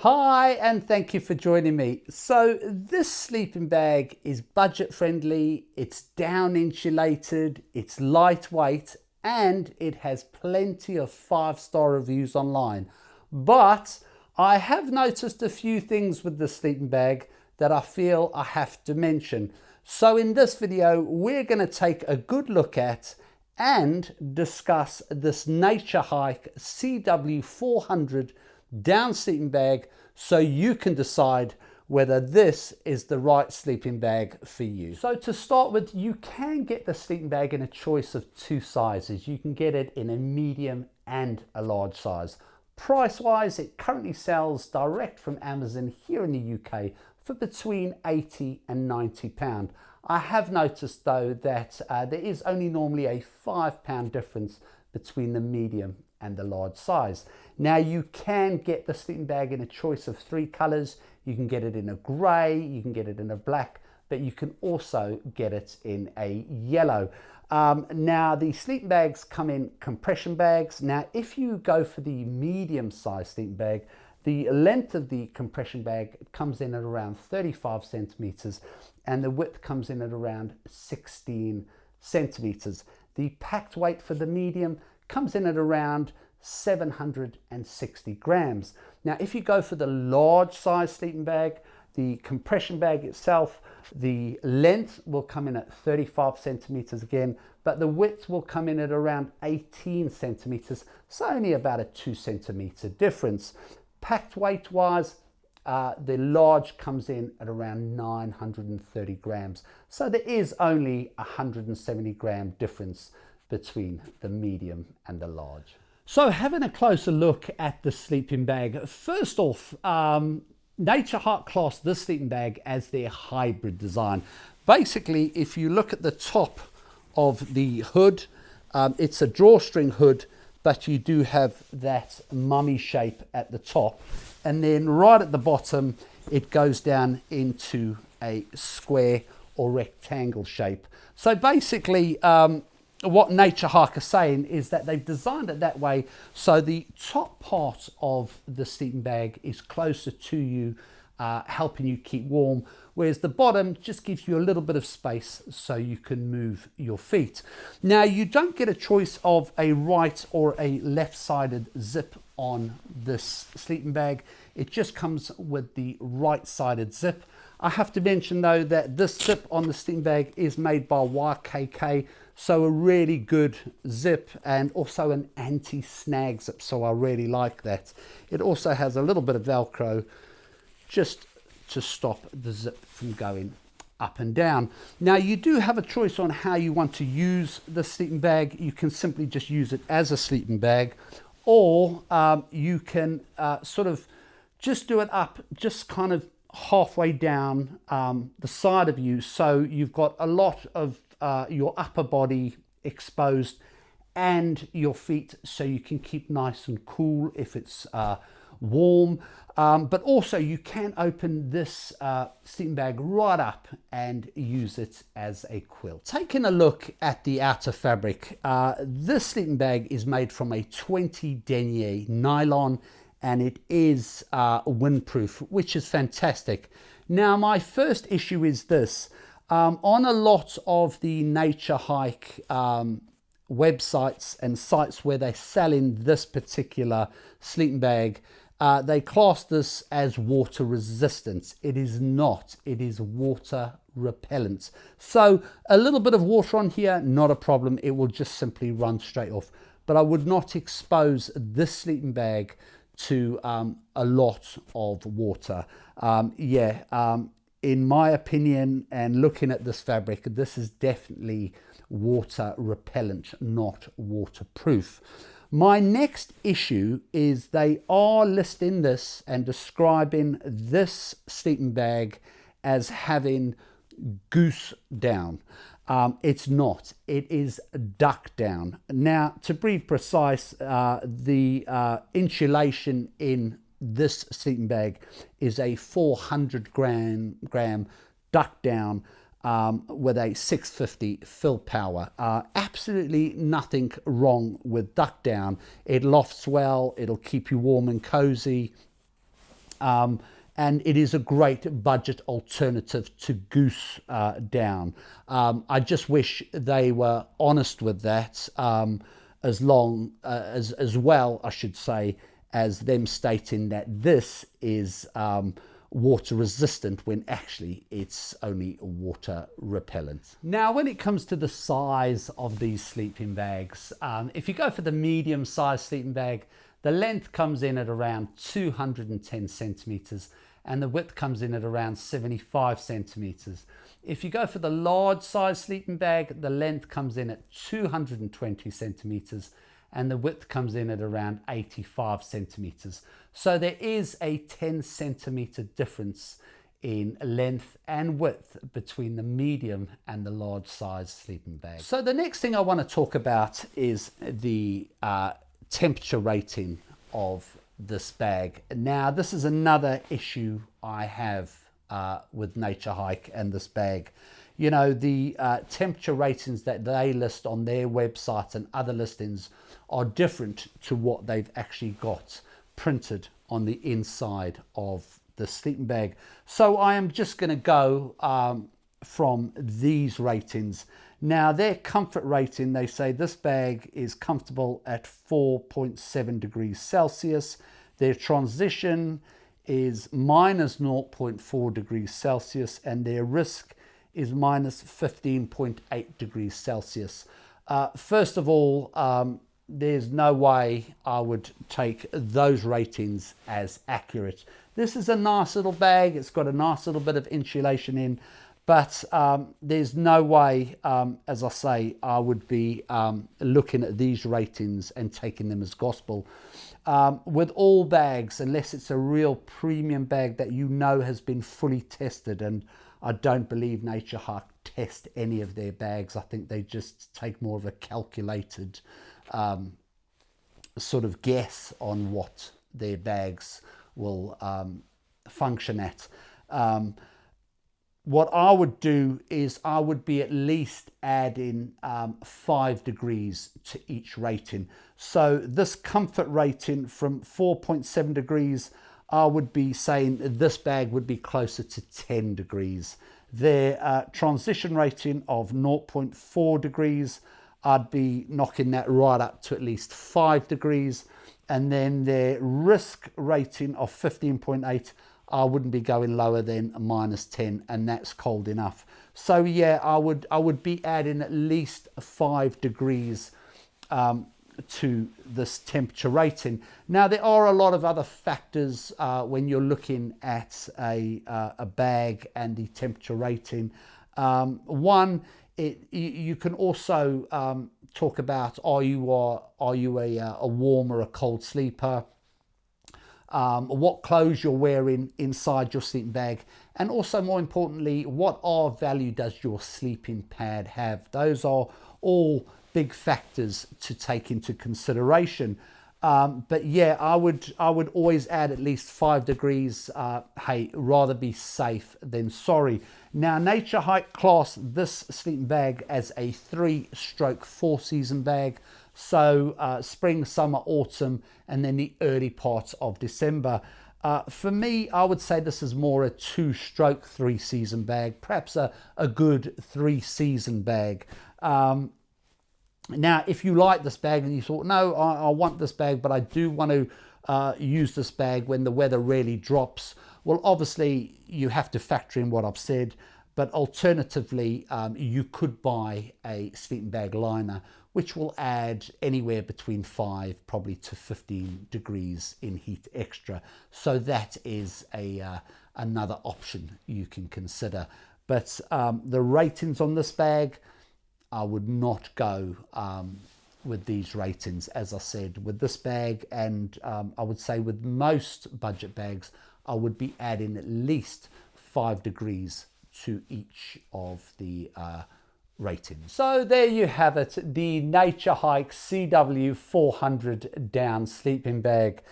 Hi, and thank you for joining me. So this sleeping bag is budget friendly, it's down insulated, it's lightweight, and it has plenty of 5-star reviews online. But I have noticed a few things with the sleeping bag that I feel I have to mention. So in this video, we're going to take a good look at and discuss this Naturehike CW400 down sleeping bag so you can decide whether this is the right sleeping bag for you. So to start with, you can get the sleeping bag in a choice of 2 sizes. You can get it in a medium and a large size. Price wise, it currently sells direct from Amazon here in the UK for between £80 and £90. I have noticed though that there is only normally a £5 difference between the medium and the large size. Now you can get the sleeping bag in a choice of 3 colors. You can get it in a gray, you can get it in a black, but you can also get it in a yellow. Now the sleeping bags come in compression bags. Now if you go for the medium size sleeping bag, the length of the compression bag comes in at around 35 centimeters and the width comes in at around 16 centimeters. The packed weight for the medium comes in at around 760 grams. Now if you go for the large size sleeping bag, the compression bag itself, the length will come in at 35 centimeters again, but the width will come in at around 18 centimeters, so only about a 2 centimeter difference. Packed weight wise, the large comes in at around 930 grams, so there is only a 170 gram difference between the medium and the large. So having a closer look at the sleeping bag, first off, Naturehike class this sleeping bag as their hybrid design. Basically, if you look at the top of the hood, it's a drawstring hood, but you do have that mummy shape at the top, and then right at the bottom it goes down into a square or rectangle shape. So basically what Naturehike are saying is that they've designed it that way so the top part of the sleeping bag is closer to you, helping you keep warm, whereas the bottom just gives you a little bit of space so you can move your feet. Now you don't get a choice of a right or a left-sided zip on this sleeping bag. It just comes with the right-sided zip. I have to mention though that this zip on the sleeping bag is made by YKK, so a really good zip and also an anti-snag zip, so I really like that. It also has a little bit of Velcro just to stop the zip from going up and down. Now you do have a choice on how you want to use the sleeping bag. You can simply just use it as a sleeping bag, or you can sort of just do it up, just kind of halfway down the side of you, so you've got a lot of your upper body exposed and your feet, so you can keep nice and cool if it's warm. But also you can open this sleeping bag right up and use it as a quilt. Taking a look at the outer fabric, this sleeping bag is made from a 20 denier nylon, and it is windproof, which is fantastic. Now my first issue is this. On a lot of the Naturehike websites and sites where they're selling this particular sleeping bag, they class this as water resistant. It is not. It is water repellent. So a little bit of water on here, not a problem. It will just simply run straight off. But I would not expose this sleeping bag to a lot of water. In my opinion, and looking at this fabric, this is definitely water repellent, not waterproof. My next issue is they are listing this and describing this sleeping bag as having goose down. It's not. It is duck down. Now, to be precise, the insulation in this sleeping bag is a 400 gram duck down with a 650 fill power. Absolutely nothing wrong with duck down. It lofts well, it'll keep you warm and cozy. And it is a great budget alternative to Goose down. I just wish they were honest with that, as well, I should say, as them stating that this is water resistant when actually it's only water repellent. Now, when it comes to the size of these sleeping bags, if you go for the medium size sleeping bag, the length comes in at around 210 centimeters and the width comes in at around 75 centimeters. If you go for the large size sleeping bag, the length comes in at 220 centimeters and the width comes in at around 85 centimeters. So there is a 10 centimeter difference in length and width between the medium and the large size sleeping bag. So the next thing I want to talk about is the temperature rating of this bag. Now, this is another issue I have with Naturehike and this bag. You know, the temperature ratings that they list on their websites and other listings are different to what they've actually got printed on the inside of the sleeping bag. So I am just going to go from these ratings. Now, their comfort rating, they say this bag is comfortable at 4.7 degrees Celsius. Their transition is minus 0.4 degrees Celsius and their risk is minus 15.8 degrees Celsius. First of all, there's no way I would take those ratings as accurate. This is a nice little bag. It's got a nice little bit of insulation in, but there's no way, as I say, I would be looking at these ratings and taking them as gospel. With all bags, unless it's a real premium bag that you know has been fully tested, and I don't believe Naturehike test any of their bags. I think they just take more of a calculated sort of guess on what their bags will function at. What I would do is I would be at least adding 5 degrees to each rating. So this comfort rating from 4.7 degrees, I would be saying this bag would be closer to 10 degrees. Their transition rating of 0.4 degrees, I'd be knocking that right up to at least 5 degrees. And then their risk rating of 15.8, I wouldn't be going lower than a minus 10, and that's cold enough. So yeah, I would be adding at least 5 degrees to this temperature rating. Now, there are a lot of other factors when you're looking at a bag and the temperature rating. One, you can also talk about are you a warm or a cold sleeper, what clothes you're wearing inside your sleeping bag, and also more importantly, what R value does your sleeping pad have. Those are all big factors to take into consideration. But yeah, I would always add at least 5 degrees. Hey, rather be safe than sorry. Now, Naturehike class this sleeping bag as a 3-stroke 4-season bag. So spring, summer, autumn, and then the early parts of December. For me, I would say this is more a 2-stroke 3-season bag, perhaps a good 3-season bag. Now, if you like this bag and you thought, no, I want this bag, but I do want to use this bag when the weather really drops, well, obviously you have to factor in what I've said, but alternatively, you could buy a sleeping bag liner, which will add anywhere between 5 probably to 15 degrees in heat extra. So that is another option you can consider. But the ratings on this bag, I would not go with these ratings, as I said. With this bag, and I would say with most budget bags, I would be adding at least 5 degrees to each of the ratings. So there you have it, the Naturehike CW400 down sleeping bag.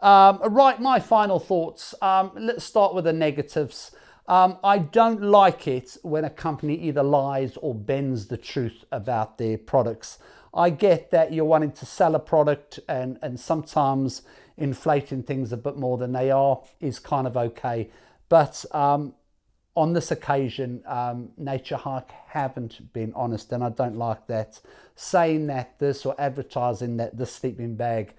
Right, my final thoughts. Let's start with the negatives. I don't like it when a company either lies or bends the truth about their products. I get that you're wanting to sell a product and sometimes inflating things a bit more than they are is kind of okay. But on this occasion, Naturehike haven't been honest, and I don't like that. Saying that this, or advertising that this sleeping bag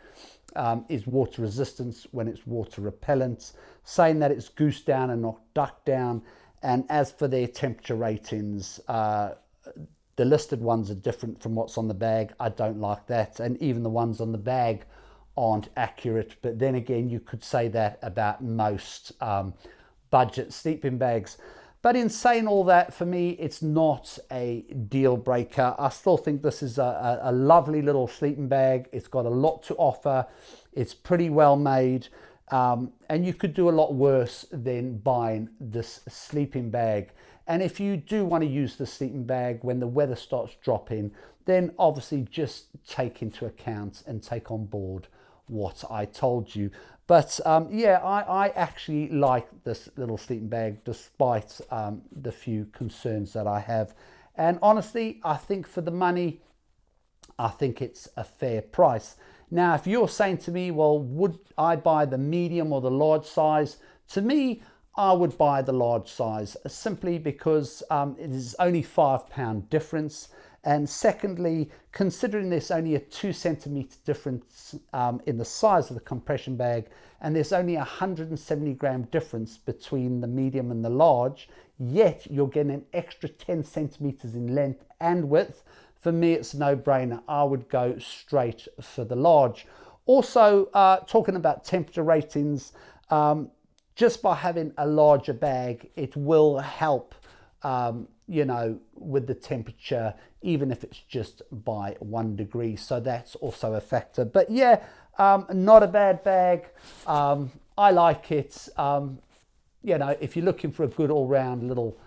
is water resistant when it's water repellent, saying that it's goose down and not duck down. And as for their temperature ratings, the listed ones are different from what's on the bag. I don't like that. And even the ones on the bag aren't accurate. But then again, you could say that about most budget sleeping bags. But in saying all that, for me, it's not a deal breaker. I still think this is a lovely little sleeping bag. It's got a lot to offer. It's pretty well made. And you could do a lot worse than buying this sleeping bag. And if you do want to use the sleeping bag when the weather starts dropping, then obviously just take into account and take on board what I told you. But yeah, I actually like this little sleeping bag despite the few concerns that I have. And honestly, I think for the money, I think it's a fair price. Now, if you're saying to me, well, would I buy the medium or the large size? To me, I would buy the large size simply because it is only £5 difference. And secondly, considering there's only a 2 centimeter difference in the size of the compression bag, and there's only 170 gram difference between the medium and the large, yet you're getting an extra 10 centimeters in length and width, for me, it's a no-brainer. I would go straight for the large. Also, talking about temperature ratings, just by having a larger bag, it will help, you know, with the temperature, even if it's just by 1 degree. So that's also a factor. But yeah, not a bad bag. I like it. You know, if you're looking for a good all-round little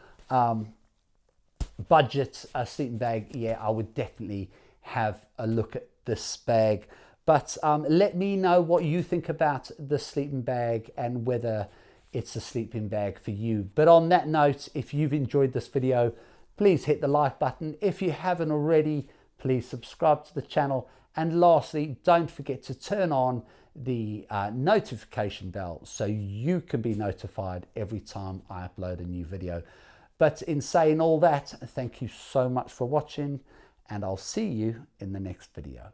budget sleeping bag, yeah, I would definitely have a look at this bag. But let me know what you think about the sleeping bag and whether it's a sleeping bag for you. But on that note, if you've enjoyed this video, please hit the like button. If you haven't already, please subscribe to the channel. And lastly, don't forget to turn on the notification bell so you can be notified every time I upload a new video. But in saying all that, thank you so much for watching, and I'll see you in the next video.